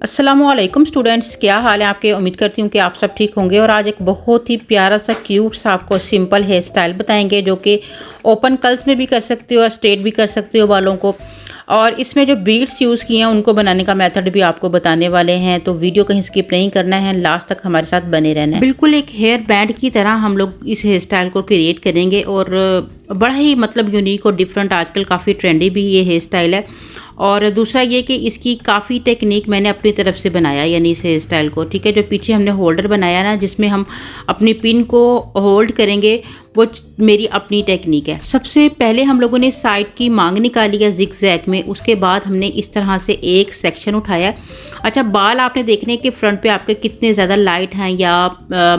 अस्सलामुअलैकुम स्टूडेंट्स, क्या हाल है आपके। उम्मीद करती हूँ कि आप सब ठीक होंगे। और आज एक बहुत ही प्यारा सा क्यूट सा आपको सिंपल हेयर स्टाइल बताएंगे जो कि ओपन कर्ल्स में भी कर सकते हो और स्ट्रेट भी कर सकते हो बालों को। और इसमें जो बीड्स यूज़ किए हैं उनको बनाने का मेथड भी आपको बताने वाले हैं, तो वीडियो कहीं स्किप नहीं करना है, लास्ट तक हमारे साथ बने रहना है। बिल्कुल एक हेयर बैंड की तरह हम लोग इस हेयर स्टाइल को क्रिएट करेंगे और बड़ा ही मतलब यूनिक और डिफरेंट, आजकल काफ़ी ट्रेंडी भी ये हेयर स्टाइल है। और दूसरा ये कि इसकी काफ़ी टेक्निक मैंने अपनी तरफ से बनाया, यानी इस हेयर स्टाइल को, ठीक है। जो पीछे हमने होल्डर बनाया ना, जिसमें हम अपनी पिन को होल्ड करेंगे, वो मेरी अपनी टेक्निक है। सबसे पहले हम लोगों ने साइड की मांग निकाली है जिग-जैग में, उसके बाद हमने इस तरह से एक सेक्शन उठाया। अच्छा, बाल आपने देखने कि फ्रंट पे आपके कितने ज़्यादा लाइट हैं या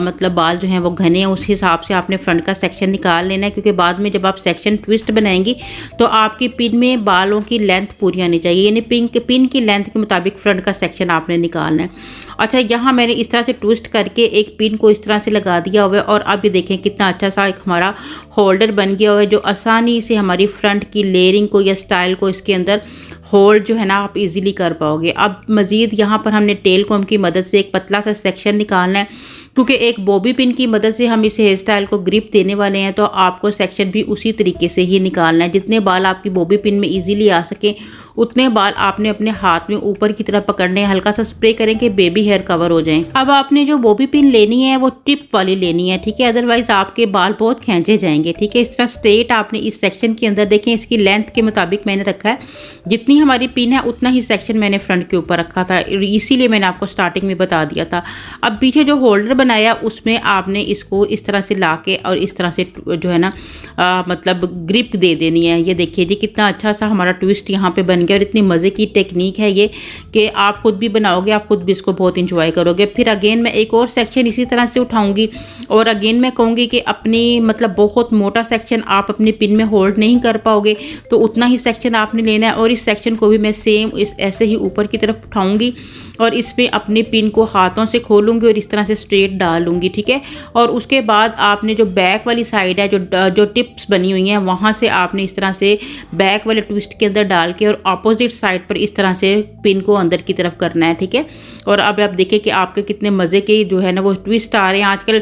मतलब बाल जो हैं वो घने हैं, उस हिसाब से आपने फ्रंट का सेक्शन निकाल लेना है, क्योंकि बाद में जब आप सेक्शन ट्विस्ट बनाएंगी तो आपकी पिन में बालों की लेंथ पूरी आनी चाहिए, यानी पिन की लेंथ के मुताबिक फ्रंट का सेक्शन आपने निकालना है। अच्छा, यहाँ मैंने इस तरह से ट्विस्ट करके एक पिन को इस तरह से लगा दिया हुआ है और अब ये देखें कितना अच्छा सा एक हमारा होल्डर बन गया हुआ है, जो आसानी से हमारी फ्रंट की लेयरिंग को या स्टाइल को इसके अंदर होल्ड जो है ना आप इजीली कर पाओगे। अब मज़ीद यहाँ पर हमने टेल कॉम की मदद से एक पतला सा सेक्शन निकालना है, क्योंकि एक बॉबी पिन की मदद से हम इस हेयर स्टाइल को ग्रिप देने वाले हैं, तो आपको सेक्शन भी उसी तरीके से ही निकालना है। जितने बाल आपकी बॉबी पिन में इजीली आ सके उतने बाल आपने अपने हाथ में ऊपर की तरफ पकड़ने हैं, हल्का सा स्प्रे करें कि बेबी हेयर कवर हो जाएं। अब आपने जो बॉबी पिन लेनी है वो टिप वाली लेनी है, ठीक है, अदरवाइज आपके बाल बहुत खींचे जाएंगे, ठीक है। इस तरह स्ट्रेट आपने इस सेक्शन के अंदर, देखें इसकी लेंथ के मुताबिक मैंने रखा है, जितनी हमारी पिन है उतना ही सेक्शन मैंने फ्रंट के ऊपर रखा था, इसीलिए मैंने आपको स्टार्टिंग में बता दिया था। अब पीछे जो होल्डर बनाया उसमें आपने इसको इस तरह से ला के और इस तरह से जो है ना मतलब ग्रिप दे देनी है। ये देखिए जी कितना अच्छा सा हमारा ट्विस्ट यहाँ पे बन गया, और इतनी मज़े की टेक्निक है ये कि आप खुद भी बनाओगे, आप खुद भी इसको बहुत इंजॉय करोगे। फिर अगेन मैं एक और सेक्शन इसी तरह से उठाऊंगी और अगेन मैं कहूँगी कि अपनी मतलब बहुत मोटा सेक्शन आप अपनी पिन में होल्ड नहीं कर पाओगे, तो उतना ही सेक्शन आपने लेना है और इस सेक्शन को भी मैं सेम इस ऐसे ही ऊपर की तरफ उठाऊंगी और इसमें अपनी पिन को हाथों से खोलूंगी और इस तरह से स्ट्रेट डाल लूँगी, ठीक है। और उसके बाद आपने जो बैक वाली साइड है, जो टिप्स बनी हुई हैं, वहाँ से आपने इस तरह से बैक वाले ट्विस्ट के अंदर डाल के और अपोजिट साइड पर इस तरह से पिन को अंदर की तरफ करना है, ठीक है। और अब आप देखिए कि आपके कितने मज़े के जो है ना वो ट्विस्ट आ रहे हैं। आजकल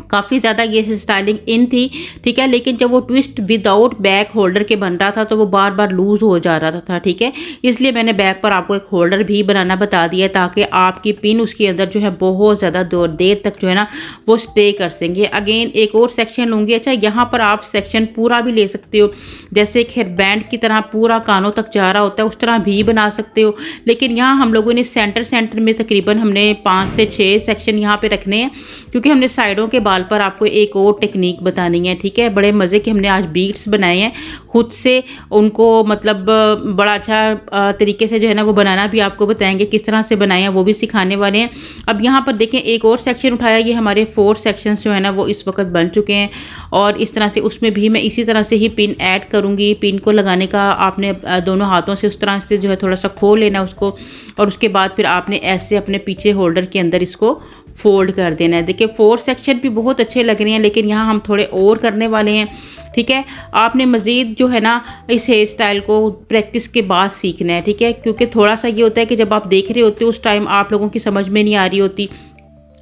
काफ़ी ज़्यादा ये स्टाइलिंग इन थी, ठीक है, लेकिन जब वो ट्विस्ट विदाउट बैक होल्डर के बन रहा था तो वो बार बार लूज़ हो जा रहा था, ठीक है। इसलिए मैंने बैक पर आपको एक होल्डर भी बनाना बता दिया, ताकि आपकी पिन उसके अंदर जो है बहुत ज़्यादा देर तक जो है ना वो स्टे कर सकेंगे। अगेन एक और सेक्शन लूँगी। अच्छा, यहाँ पर आप सेक्शन पूरा भी ले सकते हो, जैसे एक हेयर बैंड की तरह पूरा कानों तक जा रहा होता है, उस तरह भी बना सकते हो। लेकिन यहाँ हम लोगों ने सेंटर में तकरीबन हमने 5 से 6 सेक्शन यहाँ पे रखने हैं, क्योंकि हमने साइडों के बाल पर आपको एक और टेक्निक बतानी है, ठीक है। बड़े मज़े के हमने आज बीड्स बनाए हैं खुद से, उनको मतलब बड़ा अच्छा तरीके से जो है ना वो बनाना भी आपको बताएंगे, किस तरह से बनाए हैं वो भी सिखाने वाले हैं। अब यहाँ पर देखें एक और सेक्शन उठाया, ये हमारे 4 सेक्शंस जो है ना वो इस वक्त बन चुके हैं और इस तरह से उसमें भी मैं इसी तरह से ही पिन ऐड करूँगी। पिन को लगाने का आपने दोनों हाथों से उस तरह से जो है थोड़ा सा खोल लेना उसको, और उसके बाद फिर आपने ऐसे अपने पीछे होल्डर के अंदर इसको फोल्ड कर देना है। देखिए 4 सेक्शन भी बहुत अच्छे लग रहे हैं, लेकिन यहाँ हम थोड़े और करने वाले हैं, ठीक है। आपने मज़ीद जो है ना इस हेयर स्टाइल को प्रैक्टिस के बाद सीखना है, ठीक है, क्योंकि थोड़ा सा ये होता है कि जब आप देख रहे होते हो उस टाइम आप लोगों की समझ में नहीं आ रही होती,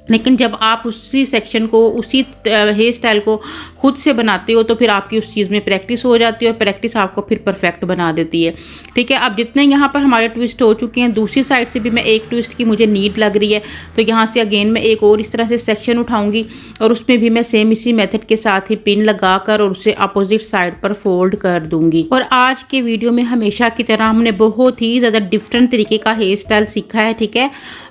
लेकिन जब आप उसी सेक्शन को, उसी हेयर स्टाइल को खुद से बनाते हो तो फिर आपकी उस चीज़ में प्रैक्टिस हो जाती है और प्रैक्टिस आपको फिर परफेक्ट बना देती है, ठीक है। अब जितने यहाँ पर हमारे ट्विस्ट हो चुके हैं, दूसरी साइड से भी मैं एक ट्विस्ट की मुझे नीड लग रही है, तो यहाँ से अगेन मैं एक और इस तरह से सेक्शन उठाऊंगी और उसमें भी मैं सेम इसी मेथड के साथ ही पिन लगाकर और उसे अपोजिट साइड पर फोल्ड कर दूंगी। और आज के वीडियो में हमेशा की तरह हमने बहुत ही ज़्यादा डिफरेंट तरीके का हेयर स्टाइल सीखा है, ठीक है।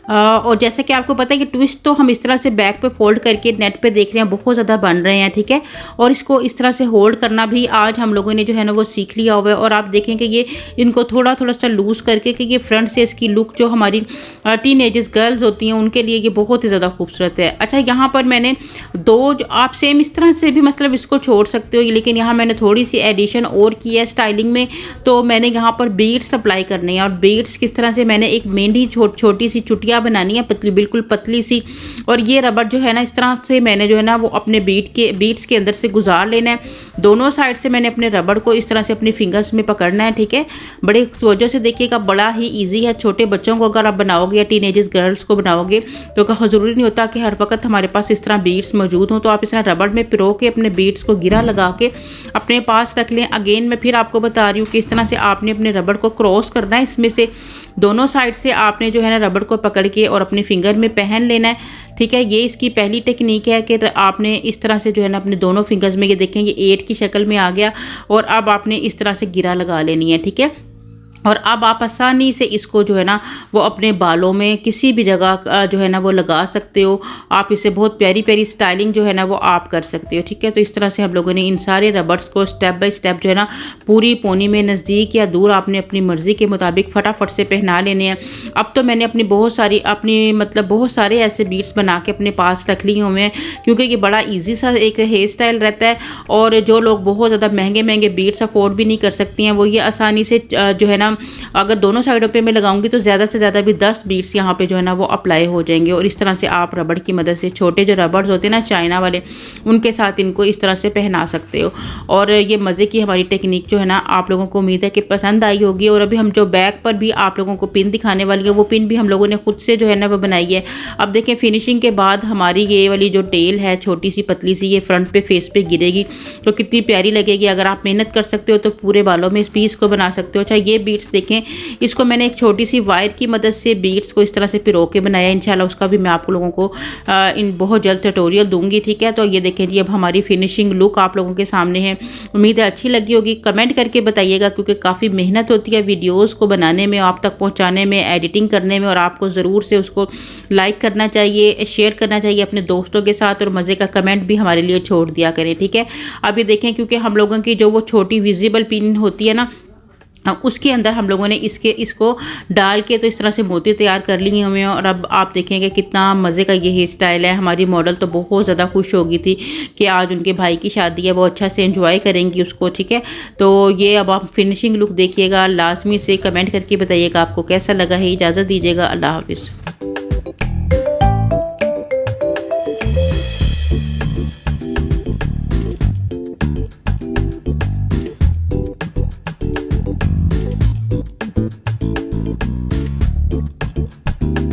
और जैसे कि आपको पता है कि ट्विस्ट तो हम इस तरह से बैक पे फोल्ड करके नेट पे देख रहे हैं बहुत ज़्यादा बन रहे हैं, ठीक है। और इसको इस तरह से होल्ड करना भी आज हम लोगों ने जो है ना वो सीख लिया हुआ है। और आप देखें कि ये इनको थोड़ा थोड़ा सा लूज़ करके कि ये फ्रंट से इसकी लुक जो हमारी टीनेजर्स गर्ल्स होती हैं उनके लिए ये बहुत ही ज़्यादा खूबसूरत है। अच्छा, यहाँ पर मैंने दो जो आप सेम इस तरह से भी मतलब इसको छोड़ सकते हो, लेकिन यहाँ मैंने थोड़ी सी एडिशन और की है स्टाइलिंग में, तो मैंने यहाँ पर बीड्स अप्लाई करने हैं। और बीड्स किस तरह से, मैंने एक मेहंदी छोटी सी चुटिया बनानी है, पतली बिल्कुल पतली सी, और ये रबड़ जो है ना इस तरह से मैंने जो है ना वो अपने बीड्स के अंदर अंदर से गुजार लेना है। दोनों साइड से मैंने अपने रबड़ को इस तरह से अपनी फिंगर्स में पकड़ना है, ठीक है। बड़े वजह से देखिएगा, बड़ा ही ईजी है। छोटे बच्चों को अगर आप बनाओगे या टीनेजर्स गर्ल्स को बनाओगे तो ज़रूरी नहीं होता कि हर वक्त हमारे पास इस तरह बीड्स मौजूद हों। तो आप इस तरह रबड़ में पिरो के अपने बीड्स को गिरा लगा के अपने पास रख लें। अगेन मैं फिर आपको बता रही हूँ कि इस तरह से आपने अपने रबड़ को क्रॉस करना है, इसमें से दोनों साइड से आपने जो है ना रबड़ को पकड़ के और अपनी फिंगर में पहन लेना है, ठीक है। ये इसकी पहली टेक्निक है कि आपने इस तरह से जो है ना अपने दोनों फिंगर्स में, ये देखें ये 8 की शक्ल में आ गया, और अब आपने इस तरह से गिरा लगा लेनी है, ठीक है। और अब आप आसानी से इसको जो है ना वो अपने बालों में किसी भी जगह जो है ना वो लगा सकते हो। आप इसे बहुत प्यारी प्यारी स्टाइलिंग जो है ना वो आप कर सकते हो, ठीक है। तो इस तरह से हम लोगों ने इन सारे रबर्स को स्टेप बाय स्टेप जो है ना पूरी पोनी में नज़दीक या दूर आपने अपनी मर्ज़ी के मुताबिक फटाफट से पहना लेने हैं। अब तो मैंने अपनी बहुत सारे ऐसे बीट्स बना के अपने पास रख लिए हुए हैं, क्योंकि ये बड़ा ईजी सा एक हेयर स्टाइल रहता है। और जो लोग बहुत ज़्यादा महंगे महंगे बीट्स अफोर्ड भी नहीं कर सकती हैं, वो ये आसानी से जो है ना अगर दोनों साइडों पे मैं लगाऊंगी तो ज़्यादा से ज़्यादा भी 10 बीट्स यहाँ पे जो है ना वो अप्लाई हो जाएंगे। और इस तरह से आप रबड़ की मदद से, छोटे जो रबर्स होते हैं ना चाइना वाले, उनके साथ इनको इस तरह से पहना सकते हो। और ये मज़े की हमारी टेक्निक जो है ना आप लोगों को उम्मीद है कि पसंद आई होगी। और अभी हम जो बैक पर भी आप लोगों को पिन दिखाने वाली है, वो पिन भी हम लोगों ने खुद से जो है ना वो बनाई है। अब देखें फिनिशिंग के बाद हमारी ये वाली जो टेल है छोटी सी पतली सी, ये फ्रंट पे फेस पे गिरेगी तो कितनी प्यारी लगेगी। अगर आप मेहनत कर सकते हो तो पूरे बालों में इस पीस को बना सकते हो। अच्छा, ये बीट्स देखें, इसको मैंने एक छोटी सी वायर की मदद से बीट्स को इस तरह से पिरो के बनाया। इंशाल्लाह उसका भी मैं आप लोगों को इन बहुत जल्द ट्यूटोरियल दूंगी, ठीक है। तो ये देखें जी, अब हमारी फिनिशिंग लुक आप लोगों के सामने है। उम्मीद है अच्छी लगी होगी। कमेंट करके बताइएगा, क्योंकि काफ़ी मेहनत होती है वीडियोज़ को बनाने में, आप तक पहुँचाने में, एडिटिंग करने में। और आपको ज़रूर से उसको लाइक करना चाहिए, शेयर करना चाहिए अपने दोस्तों के साथ, और मज़े का कमेंट भी हमारे लिए छोड़ दिया करें, ठीक है। अभी देखें, क्योंकि हम लोगों की जो वो छोटी विजिबल पिन होती है ना, उसके अंदर हम लोगों ने इसको डाल के तो इस तरह से मोती तैयार कर लिए हुए हैं। और अब आप देखेंगे कितना मज़े का ये हेयर स्टाइल है। हमारी मॉडल तो बहुत ज़्यादा खुश हो गई थी कि आज उनके भाई की शादी है, वो अच्छा से एंजॉय करेंगी उसको, ठीक है। तो ये अब आप फिनिशिंग लुक देखिएगा, लाजमी से कमेंट करके बताइएगा आपको कैसा लगा है। इजाज़त दीजिएगा, अल्लाह हाफिज़।